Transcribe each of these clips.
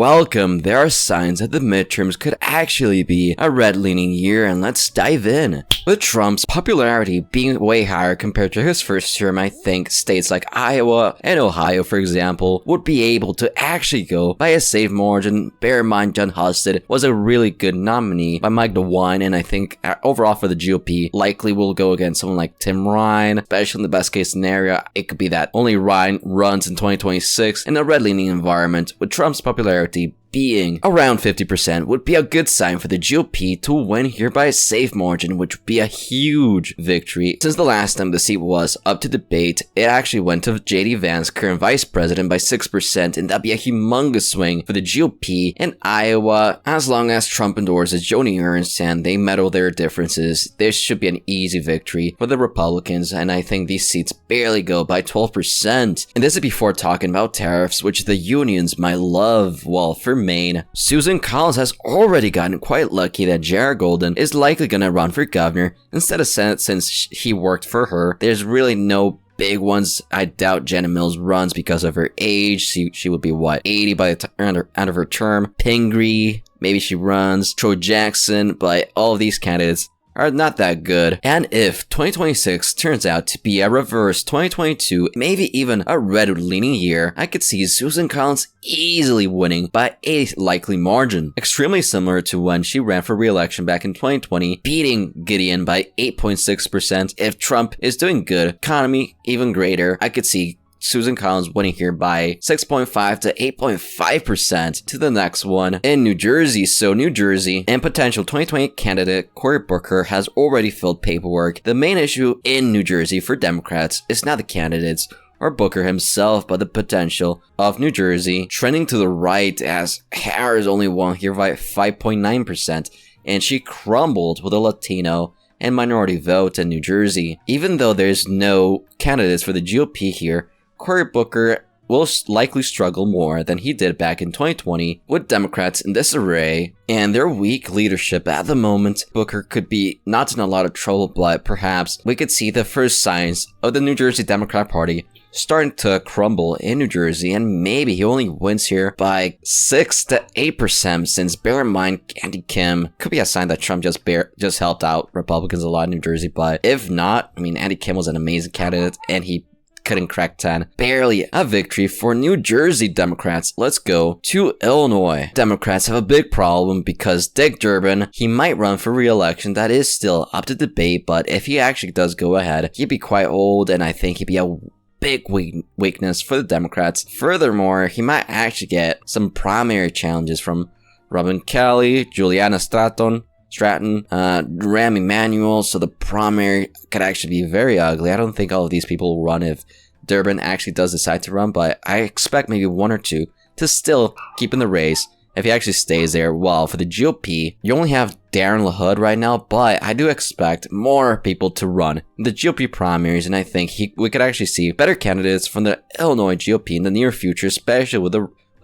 welcome. There are signs that the midterms could actually be a red-leaning year, and let's dive in. With Trump's popularity being way higher compared to his first term, I think states like Iowa and Ohio, for example, would be able to actually go by a safe margin. Bear in mind, Jon Husted was a really good nominee by Mike DeWine, and I think overall for the GOP, likely will go against someone like Tim Ryan, especially in the best case scenario. It could be that only Ryan runs in 2026 in a red-leaning environment. With Trump's popularity being around 50% would be a good sign for the GOP to win here by a safe margin, which would be a huge victory. Since the last time the seat was up to debate, it actually went to J.D. Vance, current vice president, by 6%, and that'd be a humongous swing for the GOP in Iowa. As long as Trump endorses Joni Ernst and they meddle their differences, this should be an easy victory for the Republicans, and I think these seats barely go by 12%. And this is before talking about tariffs, which the unions might love. Well, for Maine, Susan Collins has already gotten quite lucky that Jared Golden is likely gonna run for governor instead of Senate since he worked for her. There's really no big ones. I doubt Janet Mills runs because of her age. She would be, what, 80 by the end of her term. Pingree, maybe she runs. Troy Jackson, but all of these candidates are not that good. And if 2026 turns out to be a reverse 2022, maybe even a red-leaning year, I could see Susan Collins easily winning by a likely margin. Extremely similar to when she ran for re-election back in 2020, beating Gideon by 8.6%. If Trump is doing good, economy even greater, I could see Susan Collins winning here by 6.5 to 8.5% to the next one in New Jersey. So New Jersey and potential 2020 candidate Cory Booker has already filled paperwork. The main issue in New Jersey for Democrats is not the candidates or Booker himself, but the potential of New Jersey trending to the right, as Harris only won here by 5.9%, and she crumbled with a Latino and minority vote in New Jersey. Even though there's no candidates for the GOP here, Cory Booker will likely struggle more than he did back in 2020 with Democrats in disarray and their weak leadership at the moment. Booker could be not in a lot of trouble, but perhaps we could see the first signs of the New Jersey Democrat Party starting to crumble in New Jersey, and maybe he only wins here by 6 to 8%, since bear in mind, Andy Kim could be a sign that Trump just helped out Republicans a lot in New Jersey. But if not, I mean, Andy Kim was an amazing candidate and he couldn't crack 10. Barely a victory for New Jersey Democrats. Let's go to Illinois. Democrats have a big problem because Dick Durbin, he might run for re-election. That is still up to debate, but if he actually does go ahead, he'd be quite old, and I think he'd be a big weakness for the Democrats. Furthermore, he might actually get some primary challenges from Robin Kelly, Juliana Stratton, Rahm Emanuel, so the primary could actually be very ugly. I don't think all of these people will run if Durbin actually does decide to run, but I expect maybe one or two to still keep in the race if he actually stays there. Well, for the GOP, you only have Darren LaHood right now, but I do expect more people to run in the GOP primaries, and I think we could actually see better candidates from the Illinois GOP in the near future, especially with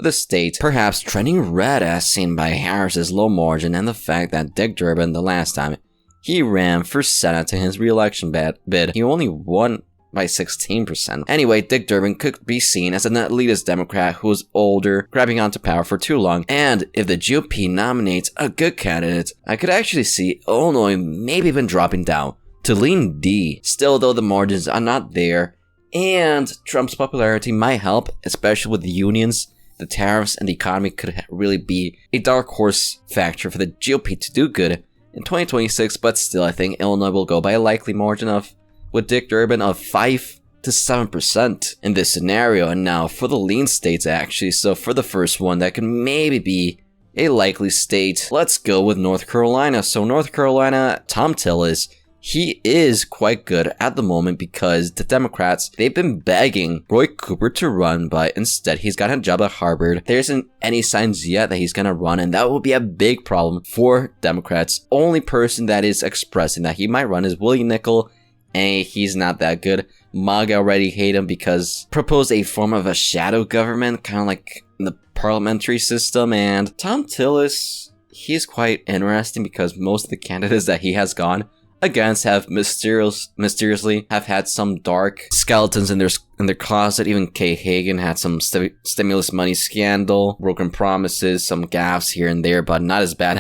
the state perhaps trending red as seen by Harris's low margin and the fact that Dick Durbin, the last time he ran for Senate in his re-election bid, he only won by 16%. Anyway, Dick Durbin could be seen as an elitist Democrat who is older, grabbing onto power for too long, and if the GOP nominates a good candidate, I could actually see Illinois maybe even dropping down to lean D. Still though, the margins are not there, and Trump's popularity might help, especially with the unions. The tariffs and the economy could really be a dark horse factor for the GOP to do good in 2026, but still I think Illinois will go by a likely margin with Dick Durbin of 5 to 7% in this scenario. And now for the lean states actually, so for the first one that can maybe be a likely state, let's go with North Carolina. So North Carolina, Tom Tillis, he is quite good at the moment because the Democrats, they've been begging Roy Cooper to run, but instead he's got a job at Harvard. There isn't any signs yet that he's gonna run, and that will be a big problem for Democrats. Only person that is expressing that he might run is Willie Nickel, and he's not that good. MAGA already hate him because proposed a form of a shadow government, kind of like in the parliamentary system, and Tom Tillis, he's quite interesting because most of the candidates that he has gone against have mysteriously have had some dark skeletons in their closet. Even Kay Hagan had some stimulus money scandal, broken promises, some gaffes here and there, but not as bad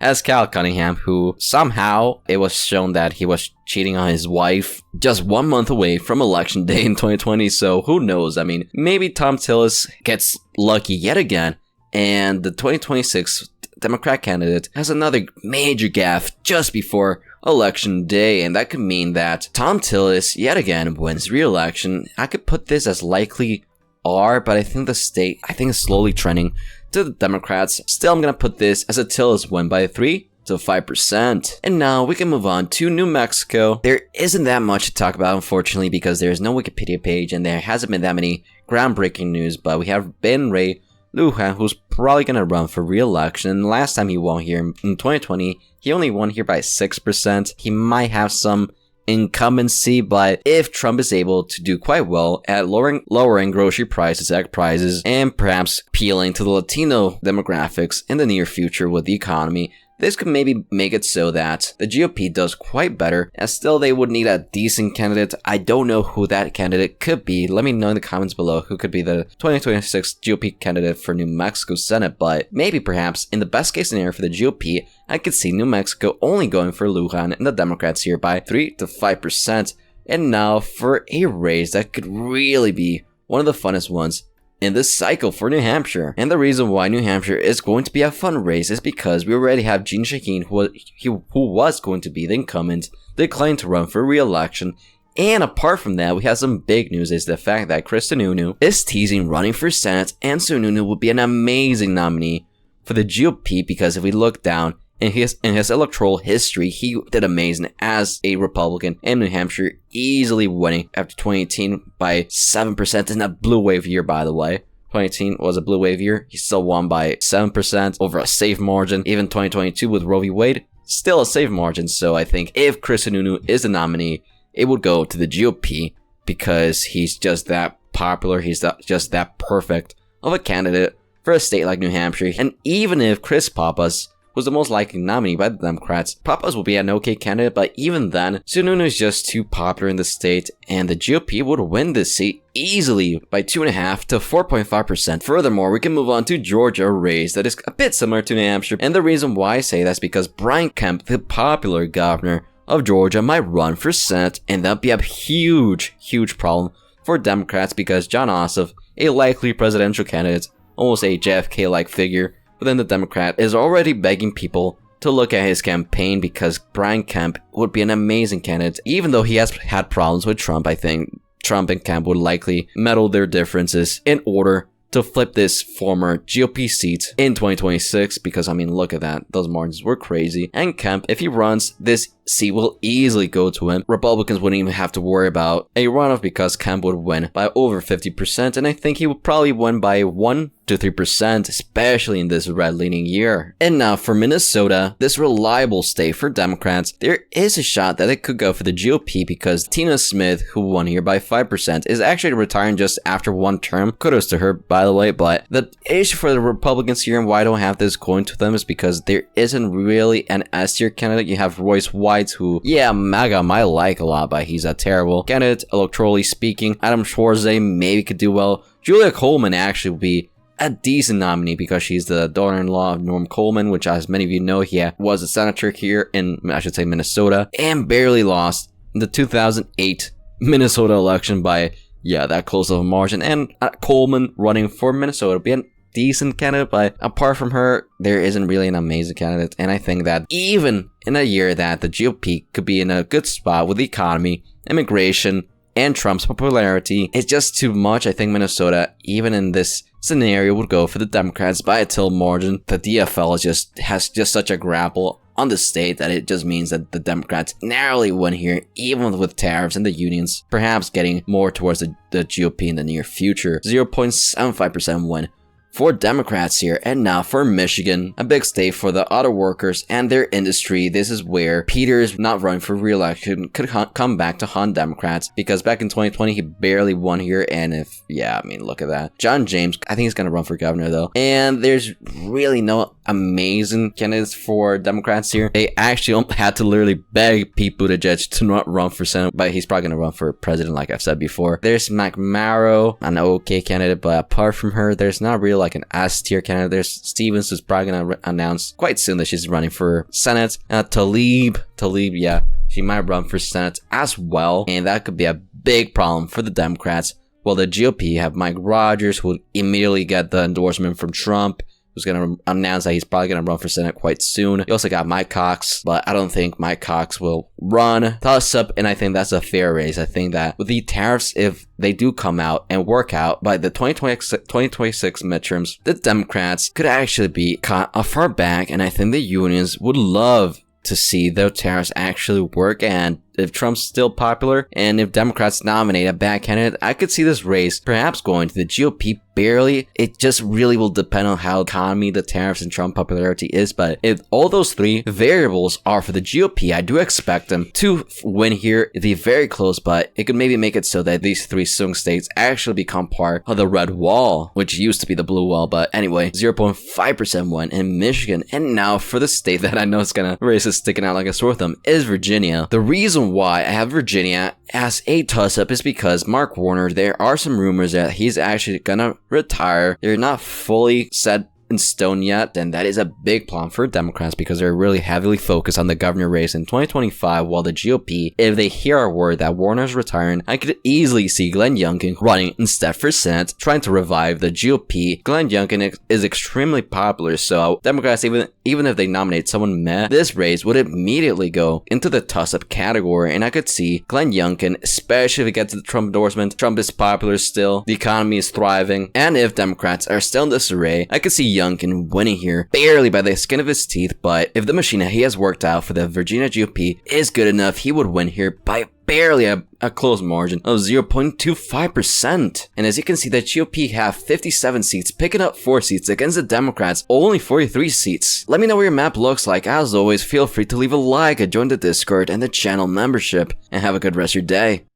as Cal Cunningham, who somehow it was shown that he was cheating on his wife just 1 month away from election day in 2020. So who knows? I mean, maybe Thom Tillis gets lucky yet again, and the 2026 Democrat candidate has another major gaffe just before election day, and that could mean that Thom Tillis yet again wins re-election. I could put this as likely R, but I think the state, is slowly trending to the Democrats. Still, I'm gonna put this as a Tillis win by 3 to 5%. And now we can move on to New Mexico. There isn't that much to talk about, unfortunately, because there's no Wikipedia page and there hasn't been that many groundbreaking news, but we have Ben Ray Lujan, who's probably going to run for re-election. And last time he won here in 2020, he only won here by 6%. He might have some incumbency, but if Trump is able to do quite well at lowering grocery prices, egg prices, and perhaps appealing to the Latino demographics in the near future with the economy, this could maybe make it so that the GOP does quite better, and still they would need a decent candidate. I don't know who that candidate could be. Let me know in the comments below who could be the 2026 GOP candidate for New Mexico Senate, but maybe perhaps in the best case scenario for the GOP, I could see New Mexico only going for Lujan and the Democrats here by 3 to 5%. And now for a race that could really be one of the funnest ones in this cycle for New Hampshire. And the reason why New Hampshire is going to be a fun race is because we already have Jean Shaheen, who was going to be the incumbent, declined to run for re-election. And apart from that, we have some big news, is the fact that Chris Sununu is teasing running for Senate, and Sununu would be an amazing nominee for the GOP, because if we look down in his electoral history, he did amazing as a Republican in New Hampshire, easily winning after 2018 by 7% in a blue wave year, by the way. 2018 was a blue wave year. He still won by 7% over a safe margin. Even 2022 with Roe v. Wade, still a safe margin. So I think if Chris Sununu is the nominee, it would go to the GOP because he's just that popular. He's just that perfect of a candidate for a state like New Hampshire. And even if Chris Pappas was the most likely nominee by the Democrats, Pappas will be an okay candidate, but even then, Sununu is just too popular in the state, and the GOP would win this seat easily by 2.5 to 4.5%. Furthermore, we can move on to Georgia, a race that is a bit similar to New Hampshire, and the reason why I say that's because Brian Kemp, the popular governor of Georgia, might run for Senate, and that'd be a huge problem for Democrats, because John Ossoff, a likely presidential candidate, almost a JFK-like figure within the Democrat, is already begging people to look at his campaign, because Brian Kemp would be an amazing candidate. Even though he has had problems with Trump, I think Trump and Kemp would likely meddle their differences in order to flip this former GOP seat in 2026, because I mean, look at that, those margins were crazy. And Kemp, if he runs, this seat will easily go to him. Republicans wouldn't even have to worry about a runoff because Kemp would win by over 50%, and I think he would probably win by 1 to 3%, especially in this red-leaning year. And now for Minnesota, this reliable state for Democrats, there is a shot that it could go for the GOP, because Tina Smith, who won here by 5%, is actually retiring just after 1 term. Kudos to her, by the way. But the issue for the Republicans here, and why I don't have this going to them, is because there isn't really an S-tier candidate. You have Royce White, who, yeah, MAGA might like a lot, but he's a terrible candidate, electorally speaking. Adam Schwarze maybe could do well. Julia Coleman actually would be a decent nominee, because she's the daughter-in-law of Norm Coleman, which, as many of you know, he was a senator here in, Minnesota, and barely lost in the 2008 Minnesota election by, that close of a margin. And Coleman running for Minnesota would be a decent candidate, but apart from her, there isn't really an amazing candidate. And I think that even in a year that the GOP could be in a good spot with the economy, immigration, and Trump's popularity, it's just too much. I think Minnesota, even in this scenario, would go for the Democrats by a tilt margin. The DFL has such a grapple on the state that it just means that the Democrats narrowly win here, even with tariffs and the unions perhaps getting more towards the GOP in the near future. 0.75% win for Democrats here. And now for Michigan, a big state for the auto workers and their industry. This is where Peters, not running for re-election, could come back to haunt Democrats, because back in 2020 he barely won here. And look at that. John James, I think he's gonna run for governor though, and there's really no amazing candidates for Democrats here. They actually had to literally beg Pete Buttigieg to not run for Senate, but he's probably going to run for president, like I've said before. There's McMarrow, an okay candidate, but apart from her, there's not really like an S tier candidate. There's Stevens, who's probably going to announce quite soon that she's running for Senate. Talib, yeah, she might run for Senate as well, and that could be a big problem for the Democrats. Well, the GOP have Mike Rogers, who would immediately get the endorsement from Trump, who's going to announce that he's probably going to run for Senate quite soon. You also got Mike Cox, but I don't think Mike Cox will run. Toss up, and I think that's a fair race. I think that with the tariffs, if they do come out and work out by the 2026 midterms, the Democrats could actually be caught far back, and I think the unions would love to see the tariffs actually work. And if Trump's still popular and if Democrats nominate a bad candidate, I could see this race perhaps going to the GOP barely. It just really will depend on how economy, the tariffs, and Trump popularity is. But if all those three variables are for the GOP, I do expect them to win here. It'd be very close, but it could maybe make it so that these three swing states actually become part of the red wall, which used to be the blue wall. But anyway, 0.5% win in Michigan. And now for the state that I know is gonna race is sticking out like a sore thumb is Virginia. The reason why I have Virginia as a toss-up is because Mark Warner, there are some rumors that he's actually gonna retire. They're not fully set in stone yet, and that is a big problem for Democrats because they're really heavily focused on the governor race in 2025, while the GOP, if they hear a word that Warner's retiring, I could easily see Glenn Youngkin running instead for Senate, trying to revive the GOP. Glenn Youngkin is extremely popular, so Democrats, even if they nominate someone meh, this race would immediately go into the toss-up category, and I could see Glenn Youngkin, especially if he gets the Trump endorsement. Trump is popular still, the economy is thriving, and if Democrats are still in disarray, I could see Youngkin winning here barely by the skin of his teeth. But if the machine he has worked out for the Virginia GOP is good enough, he would win here by barely a close margin of 0.25%. And as you can see, the GOP have 57 seats, picking up 4 seats against the Democrats, only 43 seats. Let me know what your map looks like. As always, feel free to leave a like, join the Discord and the channel membership, and have a good rest of your day.